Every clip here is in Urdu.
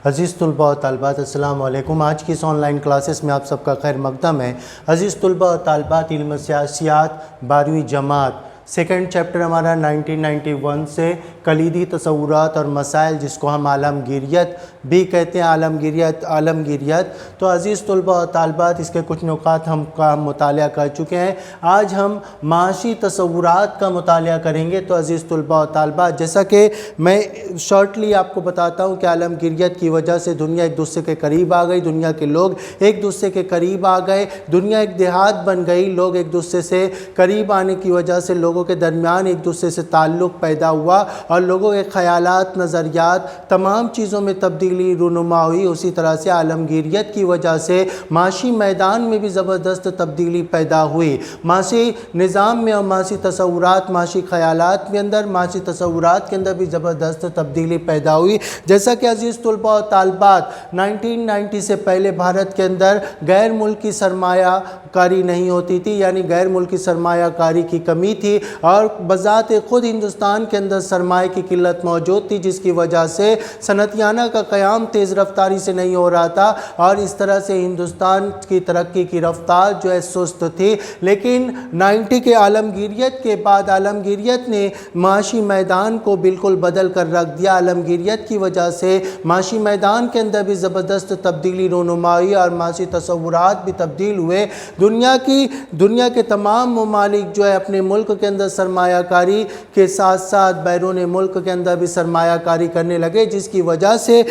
عزیز طلباء و طالبات السلام علیکم۔ آج کی اس آن لائن کلاسز میں آپ سب کا خیر مقدم ہے۔ عزیز طلباء و طالبات، علم سیاسیات 12ویں جماعت سیکنڈ چیپٹر ہمارا 1991 سے کلیدی تصورات اور مسائل، جس کو ہم عالمگیریت بھی کہتے ہیں، عالمگیریت۔ تو عزیز طلباء و طالبات، اس کے کچھ نکات ہم مطالعہ کر چکے ہیں۔ آج ہم معاشی تصورات کا مطالعہ کریں گے۔ تو عزیز طلباء و طالبات، جیسا کہ میں شارٹلی آپ کو بتاتا ہوں کہ عالمگیریت کی وجہ سے دنیا ایک دوسرے کے قریب آ گئی، دنیا کے لوگ ایک دوسرے کے قریب آ گئے، دنیا ایک دیہات بن گئی، لوگ ایک دوسرے سے قریب آنے کی وجہ سے لوگوں کے درمیان ایک دوسرے سے تعلق پیدا ہوا اور لوگوں کے خیالات، نظریات، تمام چیزوں میں تبدیلی رونما ہوئی۔ اسی طرح سے عالمگیریت کی وجہ سے معاشی میدان میں بھی زبردست تبدیلی پیدا ہوئی، معاشی نظام میں اور معاشی تصورات، معاشی خیالات کے اندر، معاشی تصورات کے اندر بھی زبردست تبدیلی پیدا ہوئی۔ جیسا کہ عزیز طلباء و طالبات، 1990 سے پہلے بھارت کے اندر غیر ملکی سرمایہ کاری نہیں ہوتی تھی، یعنی غیر ملکی سرمایہ کاری کی کمی تھی، اور بذات خود ہندوستان کے اندر سرمایہ کی قلت موجود تھی، جس کی وجہ سے صنعتیانہ کا قیام تیز رفتاری سے نہیں ہو رہا تھا، اور اس طرح سے ہندوستان کی ترقی کی رفتار جو ہے سست تھی۔ لیکن 90 کے عالمگیریت کے بعد عالمگیریت نے معاشی میدان کو بالکل بدل کر رکھ دیا۔ عالمگیریت کی وجہ سے معاشی میدان کے اندر بھی زبردست تبدیلی رونما ہوئی اور معاشی تصورات بھی تبدیل ہوئے۔ دنیا کے تمام ممالک جو ہے اپنے ملک کے اندر سرمایہ کاری کے ساتھ ساتھ بیرون ملک کے اندر بھی سرمایہ کاری کرنے لگے، جس کی وجہ سے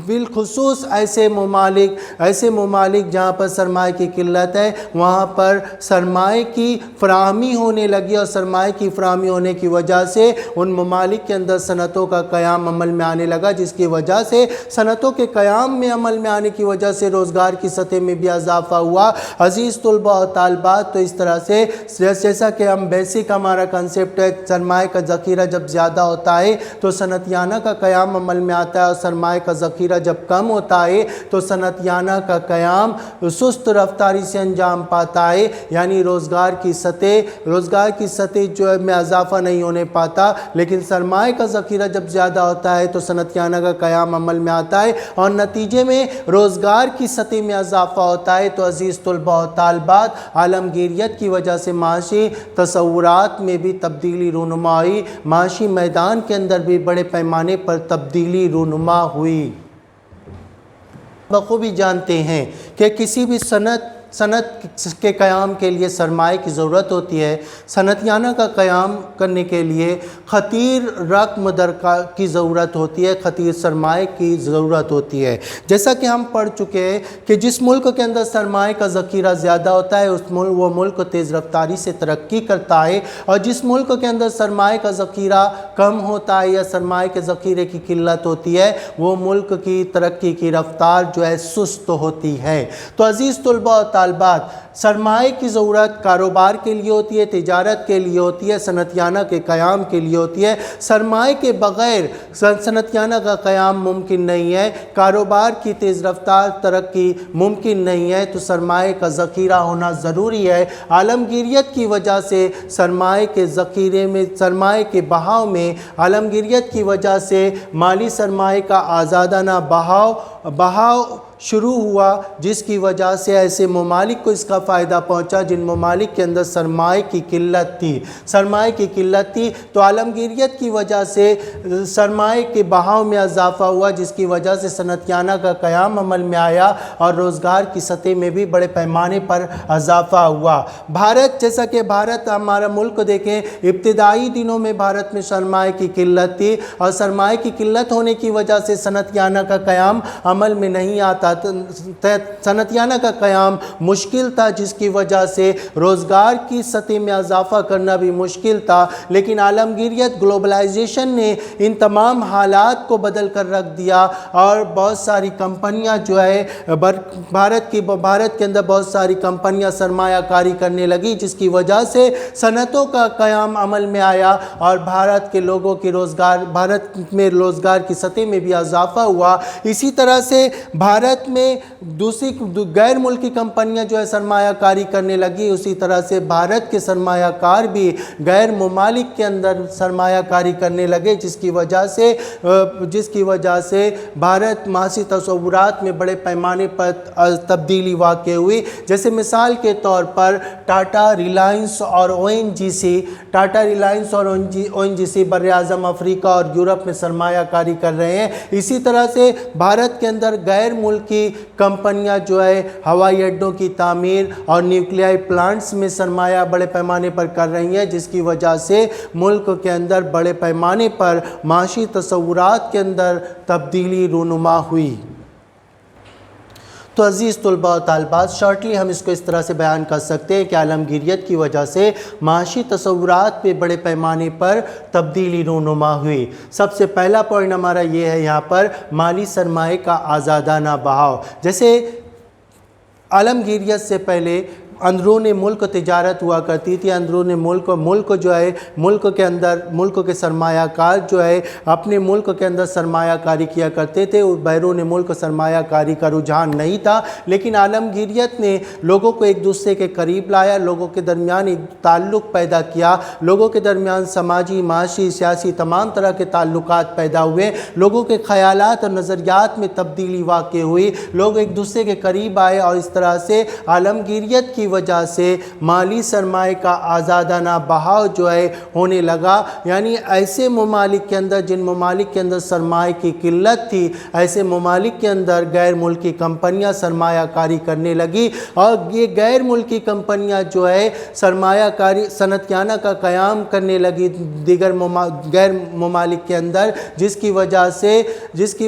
بالخصوص ایسے ممالک جہاں پر سرمایہ کی قلت ہے، وہاں پر سرمایہ کی فراہمی ہونے لگی، اور سرمایہ کی فراہمی ہونے کی وجہ سے ان ممالک کے اندر صنعتوں کا قیام عمل میں آنے لگا، جس کی وجہ سے صنعتوں کے قیام میں عمل میں آنے کی وجہ سے روزگار کی سطح میں بھی اضافہ ہوا۔ عزیز طلباء و طالبات، تو اس طرح سے جیسا کہ ہم بیسک ہمارا کنسیپٹ ہے، سرمایہ کا ذخیرہ جب زیادہ ہوتا ہے تو صنعتیانہ کا قیام عمل میں آتا ہے، اور سرمایہ کا ذخیرہ جب کم ہوتا ہے تو صنعتیانہ کا قیام سست رفتاری سے انجام پاتا ہے، یعنی روزگار کی سطح جو ہے میں اضافہ نہیں ہونے پاتا۔ لیکن سرمایہ کا ذخیرہ جب زیادہ ہوتا ہے تو صنعتیانہ کا قیام عمل میں آتا ہے، اور نتیجے میں روزگار کی سطح میں اضافہ ہوتا ہے۔ تو عزیز طلباء و طالبات، عالمگیریت کی وجہ سے معاشی تصورات میں بھی تبدیلی رونما ہوئی، معاشی میدان کے اندر بھی بڑے پیمانے پر تبدیلی رونما ہوئی۔ بخوبی جانتے ہیں کہ کسی بھی صنعت کے قیام کے لیے سرمایہ کی ضرورت ہوتی ہے۔ صنعتیانہ کا قیام کرنے کے لیے خطیر رقم کی ضرورت ہوتی ہے، خطیر سرمایہ کی ضرورت ہوتی ہے۔ جیسا کہ ہم پڑھ چکے ہیں کہ جس ملک کے اندر سرمایہ کا ذخیرہ زیادہ ہوتا ہے وہ ملک تیز رفتاری سے ترقی کرتا ہے، اور جس ملک کے اندر سرمایہ کا ذخیرہ کم ہوتا ہے یا سرمایہ کے ذخیرے کی قلت ہوتی ہے، وہ ملک کی ترقی کی رفتار جو ہے سست ہوتی ہے۔ تو عزیز طلباء و طالبات، سرمایہ کی ضرورت کاروبار کے لیے ہوتی ہے، تجارت کے لیے ہوتی ہے، صنعتیانہ کے قیام کے لیے ہوتی ہے۔ سرمایہ کے بغیر صنعتیانہ کا قیام ممکن نہیں ہے، کاروبار کی تیز رفتار ترقی ممکن نہیں ہے، تو سرمایہ کا ذخیرہ ہونا ضروری ہے۔ عالمگیریت کی وجہ سے سرمایہ کے ذخیرے میں، سرمایہ کے بہاؤ میں، عالمگیریت کی وجہ سے مالی سرمایہ کا آزادانہ بہاؤ شروع ہوا، جس کی وجہ سے ایسے ممالک کو اس کا فائدہ پہنچا جن ممالک کے اندر سرمایہ کی قلت تھی۔ تو عالمگیریت کی وجہ سے سرمایہ کے بہاؤ میں اضافہ ہوا، جس کی وجہ سے صنعتیانہ کا قیام عمل میں آیا، اور روزگار کی سطح میں بھی بڑے پیمانے پر اضافہ ہوا۔ جیسا کہ ہمارا ملک دیکھیں، ابتدائی دنوں میں بھارت میں سرمایہ کی قلت تھی، اور سرمایہ کی قلت ہونے کی وجہ سے صنعتیانہ کا قیام عمل میں نہیں آتا، صنعتیانہ کا قیام مشکل تھا، جس کی وجہ سے روزگار کی سطح میں اضافہ کرنا بھی مشکل تھا۔ لیکن عالمگیریت، گلوبلائزیشن نے ان تمام حالات کو بدل کر رکھ دیا، اور بہت ساری کمپنیاں جو ہے بھارت کے اندر بہت ساری کمپنیاں سرمایہ کاری کرنے لگی، جس کی وجہ سے صنعتوں کا قیام عمل میں آیا، اور بھارت میں روزگار کی سطح میں بھی اضافہ ہوا۔ اسی طرح سے بھارت میں دوسری غیر ملکی کمپنیاں جو ہے سرمایہ کاری کرنے لگی، اسی طرح سے بھارت کے سرمایہ کار بھی غیر ممالک کے اندر سرمایہ کاری کرنے لگے، جس کی وجہ سے بھارت معاشی تصورات میں بڑے پیمانے پر تبدیلی واقع ہوئی۔ جیسے مثال کے طور پر ٹاٹا ریلائنس اور او این جی سی بر اعظم افریقہ اور یورپ میں سرمایہ کاری کر رہے ہیں۔ اسی طرح سے بھارت کے اندر غیر ملکی کمپنیاں جو ہے ہوائی اڈوں کی تعمیر اور نیوکلیائی پلانٹس میں سرمایہ بڑے پیمانے پر کر رہی ہیں، جس کی وجہ سے ملک کے اندر بڑے پیمانے پر معاشی تصورات کے اندر تبدیلی رونما ہوئی۔ تو عزیز طلباء و طالبات، شارٹلی ہم اس کو اس طرح سے بیان کر سکتے ہیں کہ عالمگیریت کی وجہ سے معاشی تصورات پہ بڑے پیمانے پر تبدیلی رونما ہوئی۔ سب سے پہلا پوائنٹ ہمارا یہ ہے یہاں پر مالی سرمایہ کا آزادانہ بہاؤ۔ جیسے عالمگیریت سے پہلے اندرون ملک تجارت ہوا کرتی تھی، اندرون ملک جو ہے ملک کے سرمایہ کار جو ہے اپنے ملک کے اندر سرمایہ کاری کیا کرتے تھے، بیرون ملک سرمایہ کاری کا رجحان نہیں تھا، لیکن عالمگیریت نے لوگوں کو ایک دوسرے کے قریب لایا، لوگوں کے درمیان ایک تعلق پیدا کیا، لوگوں کے درمیان سماجی، معاشی، سیاسی تمام طرح کے تعلقات پیدا ہوئے، لوگوں کے خیالات اور نظریات میں تبدیلی واقع ہوئی، لوگ ایک دوسرے کے قریب آئے، اور اس طرح سے عالمگیریت کی وجہ سے مالی سرمایہ کا آزادانہ بہاؤ جو ہے ہونے لگا۔ یعنی ایسے ممالک کے اندر جن ممالک کے اندر سرمایہ کی قلت تھی، ایسے ممالک کے اندر غیر ملکی کمپنیاں سرمایہ کاری کرنے لگی، اور یہ غیر ملکی کمپنیاں جو ہے سرمایہ کاری صنعتیانہ کا قیام کرنے لگی دیگر غیر ممالک کے اندر، جس کی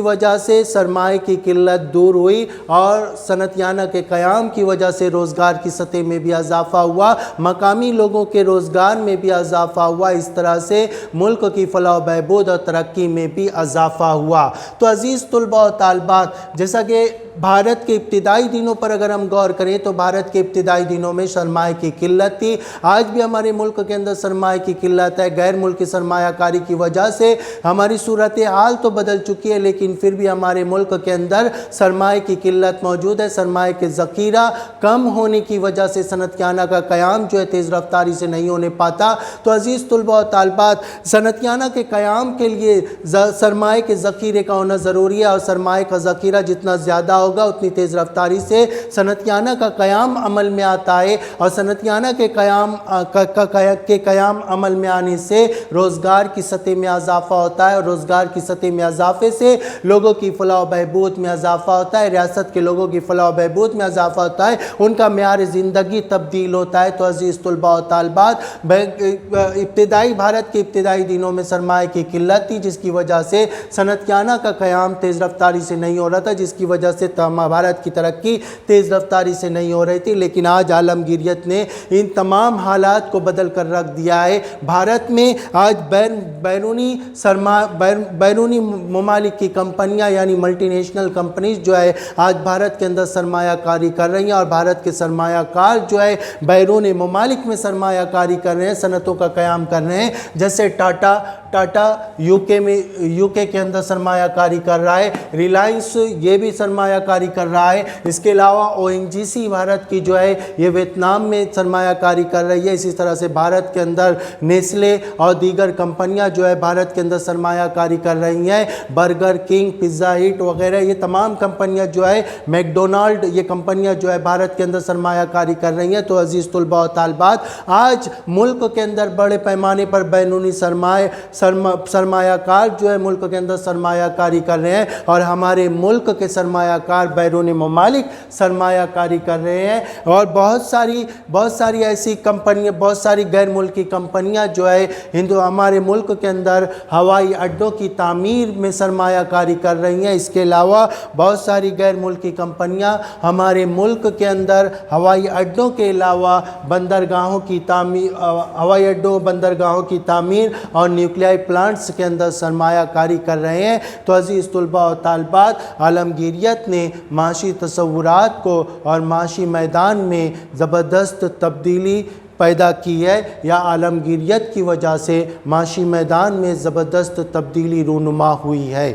وجہ سے سرمایہ کی قلت دور ہوئی، اور صنعتیانہ کے قیام کی وجہ سے روزگار کی سطح میں بھی اضافہ ہوا، مقامی لوگوں کے روزگار میں بھی اضافہ ہوا، اس طرح سے ملک کی فلاح و بہبود اور ترقی میں بھی اضافہ ہوا۔ تو عزیز طلباء و طالبات، جیسا کہ بھارت کے ابتدائی دنوں پر اگر ہم غور کریں تو بھارت کے ابتدائی دنوں میں سرمایہ کی قلت تھی، آج بھی ہمارے ملک کے اندر سرمایہ کی قلت ہے۔ غیر ملکی سرمایہ کاری کی وجہ سے ہماری صورتحال تو بدل چکی ہے، لیکن پھر بھی ہمارے ملک کے اندر سرمایہ کی قلت موجود ہے، سرمایہ کے ذخیرہ کم ہونے کی وجہ سے صنعتیانہ کا قیام جو ہے تیز رفتاری سے نہیں ہونے پاتا۔ تو عزیز طلباء و طالبات، صنعتیانہ کے قیام کے لیے سرمایہ کے ذخیرے کا ہونا ضروری ہے، اور سرمایہ کا ذخیرہ جتنا زیادہ ہوگا اتنی تیز رفتاری سے صنعتیانہ کا قیام عمل میں آتا ہے، اور صنعتیانہ کے قیام عمل میں آنے سے روزگار کی سطح میں اضافہ ہوتا ہے، اور روزگار کی سطح میں اضافے سے لوگوں کی فلاح و بہبود میں اضافہ ہوتا ہے، ریاست کے لوگوں کی فلاح و بہبود میں اضافہ ہوتا ہے، ان کا معیار زندگی تبدیل ہوتا ہے۔ تو عزیز طلباء و طالبات، بھارت کے ابتدائی دنوں میں سرمایہ کی قلت تھی، جس کی وجہ سے صنعتیانہ کا قیام تیز رفتاری سے نہیں ہو رہا تھا، جس کی وجہ سے بھارت کی ترقی تیز رفتاری سے نہیں ہو رہی تھی، لیکن آج عالمگیریت نے ان تمام حالات کو بدل کر رکھ دیا ہے۔ بھارت میں آج بیرونی ممالک کی کمپنیاں یعنی ملٹی نیشنل کمپنیز جو ہے آج بھارت کے اندر سرمایہ کاری کر رہی ہیں، اور بھارت کے سرمایہ کار جو ہے بیرون ممالک میں سرمایہ کاری کر رہے ہیں، صنعتوں کا قیام کر رہے ہیں۔ جیسے ٹاٹا یو کے اندر سرمایہ کاری کر رہا ہے، ریلائنس یہ بھی سرمایہ کاری کر رہا ہے، اس کے علاوہ او این جی سی بھارت کی جو ہے یہ ویتنام میں سرمایہ کاری کر رہی ہے، اسی طرح سے بھارت کے اندر نیسلے اور دیگر کمپنیاں جو ہے بھارت کے اندر سرمایہ کاری کر رہی ہیں، برگر کنگ، پیزا ہٹ وغیرہ، یہ تمام کمپنیاں جو ہے میکڈونلڈ، یہ کمپنیاں جو ہے بھارت کے اندر سرمایہ کاری کر رہی ہیں۔ تو عزیز طلباء و طالبات، آج ملک کے اندر بڑے پیمانے پر بیرونی سرمایہ کار جو ہے ملک کے اندر سرمایہ کاری کر رہے ہیں، اور ہمارے ملک کے سرمایہ کار بیرون ممالک سرمایہ کاری کر رہے ہیں، اور بہت ساری ایسی کمپنیاں، بہت ساری غیر ملکی کمپنیاں جو ہے ہمارے ملک کے اندر ہوائی اڈوں کی تعمیر میں سرمایہ کاری کر رہی ہیں۔ اس کے علاوہ بہت ساری غیر ملکی کمپنیاں ہمارے ملک کے اندر ہوائی اڈوں کے علاوہ بندرگاہوں کی تعمیر اور نیوکلیائی پلانٹس کے اندر سرمایہ کاری کر رہے ہیں۔ تو عزیز طلباء و طالبات، عالمگیریت نے معاشی تصورات کو اور معاشی میدان میں زبردست تبدیلی پیدا کی ہے، یا عالمگیریت کی وجہ سے معاشی میدان میں زبردست تبدیلی رونما ہوئی ہے۔